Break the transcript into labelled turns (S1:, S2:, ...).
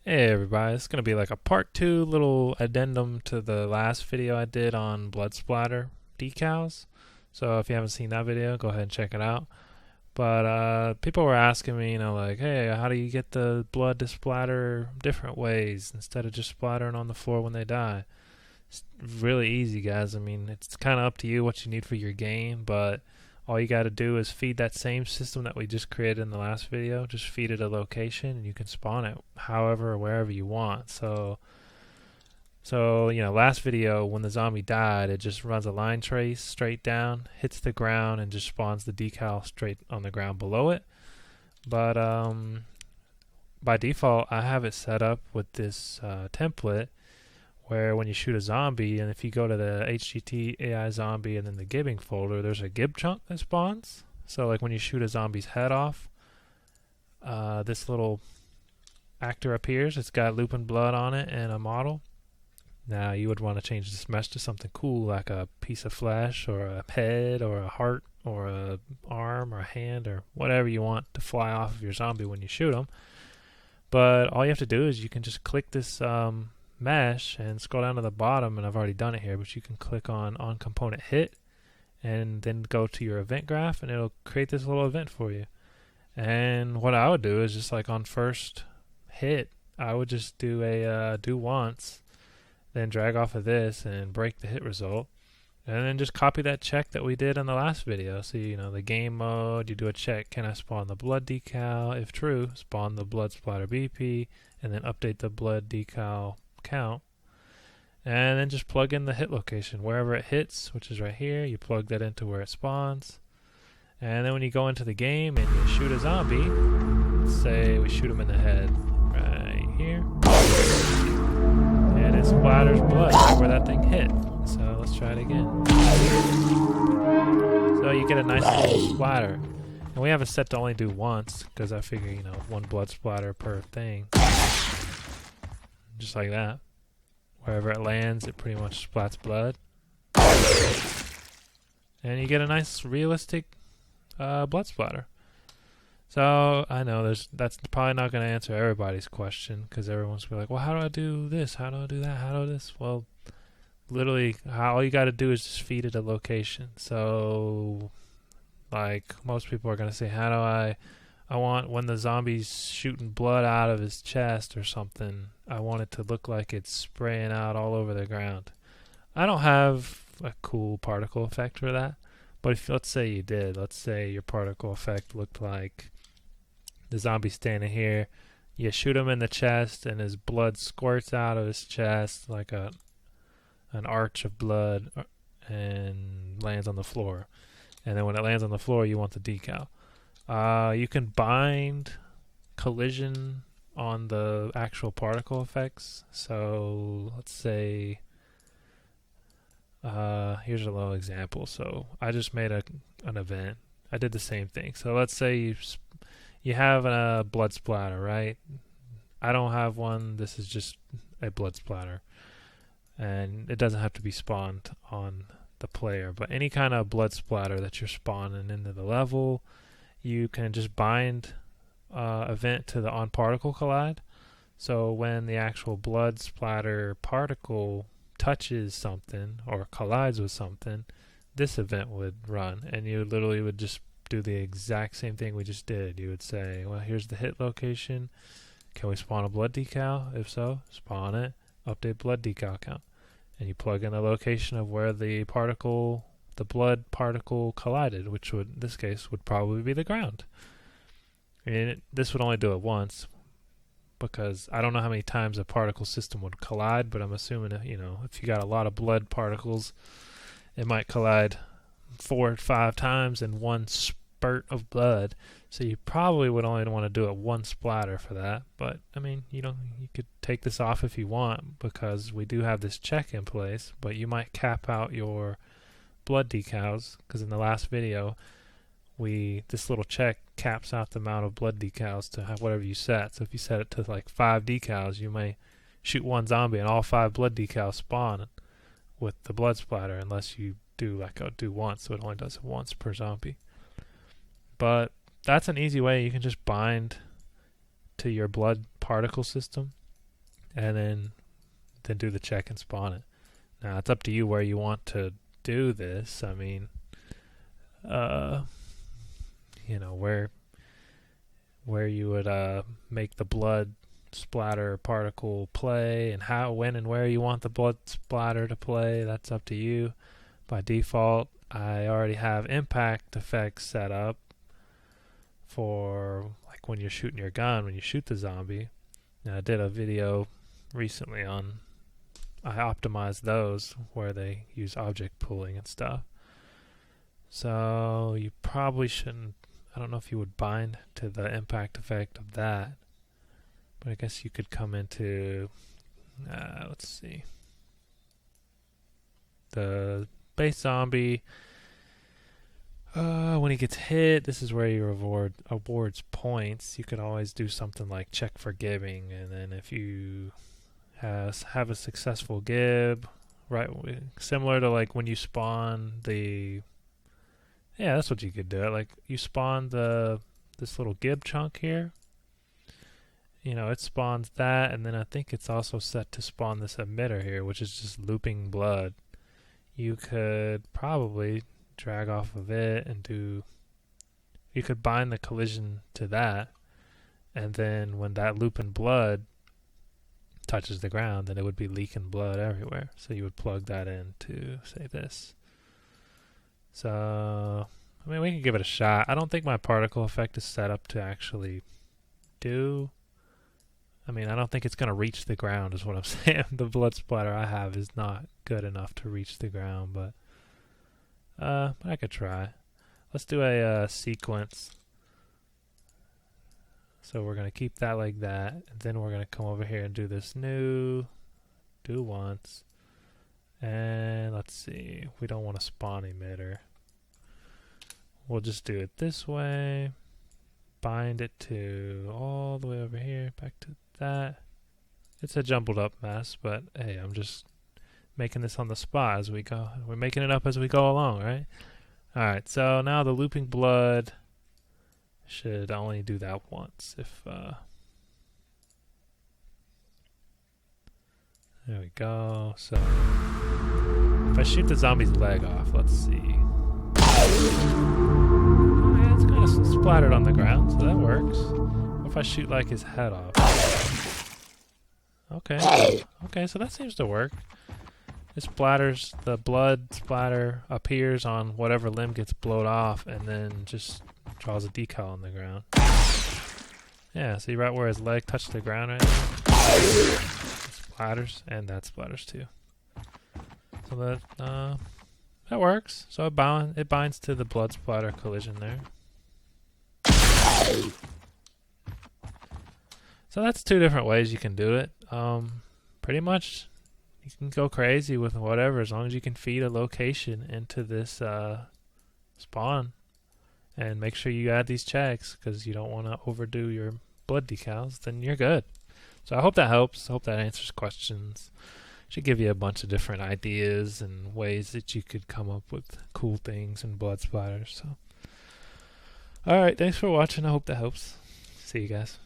S1: Hey everybody, it's going to be like a part 2 little addendum to the last video I did on blood splatter decals. So if you haven't seen that video, go ahead and check it out. But people were asking me, like, hey, how do you get the blood to splatter different ways instead of just splattering on the floor when they die? It's really easy, guys. I mean, it's kind of up to you what you need for your game, but all you got to do is feed that same system that we just created in the last video. Just feed it a location, and you can spawn it however or wherever you want. So last video when the zombie died, it just runs a line trace straight down, hits the ground, and just spawns the decal straight on the ground below it. But by default, I have it set up with this template where when you shoot a zombie, and if you go to the HGT AI zombie and then the gibbing folder, there's a gib chunk that spawns. So like when you shoot a zombie's head off, this little actor appears. It's got looping blood on it and a model. Now you would want to change this mesh to something cool like a piece of flesh or a head or a heart or a arm or a hand or whatever you want to fly off of your zombie when you shoot them. But all you have to do is you can just click this mesh and scroll down to the bottom, and I've already done it here, but you can click on component hit and then go to your event graph, and it'll create this little event for you. And what I would do is just like on first hit, I would just do a do once, then drag off of this and break the hit result, and then just copy that check that we did in the last video. So the game mode, you do a check, can I spawn the blood decal? If true, spawn the blood splatter BP, and then update the blood decal count, and then just plug in the hit location wherever it hits, which is right here. You plug that into where it spawns, and then when you go into the game and you shoot a zombie, let's say we shoot him in the head right here, and it splatters blood right where that thing hit. So let's try it again. So you get a nice little splatter, and we have it set to only do once because I figure one blood splatter per thing. Just like that. Wherever it lands, it pretty much splats blood. And you get a nice realistic blood splatter. So I know that's probably not going to answer everybody's question, because everyone's going to be like, well, how do I do this? How do I do that? How do I do this? Well, literally, all you got to do is just feed it a location. So like most people are going to say, how do I want when the zombie's shooting blood out of his chest or something, I want it to look like it's spraying out all over the ground. I don't have a cool particle effect for that, but if let's say you did, let's say your particle effect looked like the zombie standing here, you shoot him in the chest and his blood squirts out of his chest like an arch of blood and lands on the floor. And then when it lands on the floor, you want the decal. You can bind collision on the actual particle effects. So let's say, here's a little example. So I just made an event. I did the same thing. So let's say you have a blood splatter, right? I don't have one. This is just a blood splatter, and it doesn't have to be spawned on the player. But any kind of blood splatter that you're spawning into the level, you can just bind event to the on particle collide. So when the actual blood splatter particle touches something or collides with something, this event would run, and you literally would just do the exact same thing we just did. You would say, well, here's the hit location. Can we spawn a blood decal? If so, spawn it. Update blood decal count. And you plug in the location of where the blood particle collided, which would, in this case, would probably be the ground. And this would only do it once, because I don't know how many times a particle system would collide, but I'm assuming if you got a lot of blood particles, it might collide 4 or 5 times in one spurt of blood. So you probably would only want to do it one splatter for that. But I mean, you could take this off if you want, because we do have this check in place. But you might cap out your blood decals, because in the last video this little check caps out the amount of blood decals to whatever you set. So if you set it to like 5 decals, you may shoot one zombie and all 5 blood decals spawn with the blood splatter, unless you do like a do once, so it only does it once per zombie. But that's an easy way. You can just bind to your blood particle system and then do the check and spawn it. Now it's up to you where you want to do this. I mean, you know, where you would make the blood splatter particle play, and how, when, and where you want the blood splatter to play. That's up to you. By default, I already have impact effects set up for like when you're shooting your gun, when you shoot the zombie. Now, I did a video recently on, I optimized those where they use object pooling and stuff. So you probably shouldn't, I don't know if you would bind to the impact effect of that, but I guess you could come into, let's see, the base zombie. When he gets hit, this is where you awards points. You could always do something like check for giving, and then if you have a successful gib, right, similar to like when you spawn the, yeah, that's what you could do. Like you spawn this little gib chunk here. You know, it spawns that, and then I think it's also set to spawn this emitter here, which is just looping blood. You could probably drag off of it and you could bind the collision to that, and then when that looping blood touches the ground, then it would be leaking blood everywhere. So you would plug that into, say, this. So, I mean, we can give it a shot. I don't think my particle effect is set up to actually do. I mean, I don't think it's going to reach the ground is what I'm saying. The blood splatter I have is not good enough to reach the ground, but I could try. Let's do a sequence. So we're going to keep that like that, and then we're going to come over here and do this new, do once, and let's see, we don't want a spawn emitter. We'll just do it this way, bind it to all the way over here, back to that. It's a jumbled up mess, but hey, I'm just making this on the spot as we go. We're making it up as we go along, right? Alright, so now the looping blood should only do that once. If there we go. So if I shoot the zombie's leg off, let's see. Oh yeah, it's kind of splattered on the ground, so that works. What if I shoot like his head off? Okay. Okay, so that seems to work. It splatters, the blood splatter appears on whatever limb gets blown off, and then just draws a decal on the ground. Yeah, see right where his leg touched the ground right there? It splatters, and that splatters too. So that works. So it binds to the blood splatter collision there. So that's two different ways you can do it. Pretty much you can go crazy with whatever, as long as you can feed a location into this spawn. And make sure you add these checks, because you don't want to overdo your blood decals, then you're good. So I hope that helps. I hope that answers questions. Should give you a bunch of different ideas and ways that you could come up with cool things and blood splatters. So, alright, thanks for watching. I hope that helps. See you guys.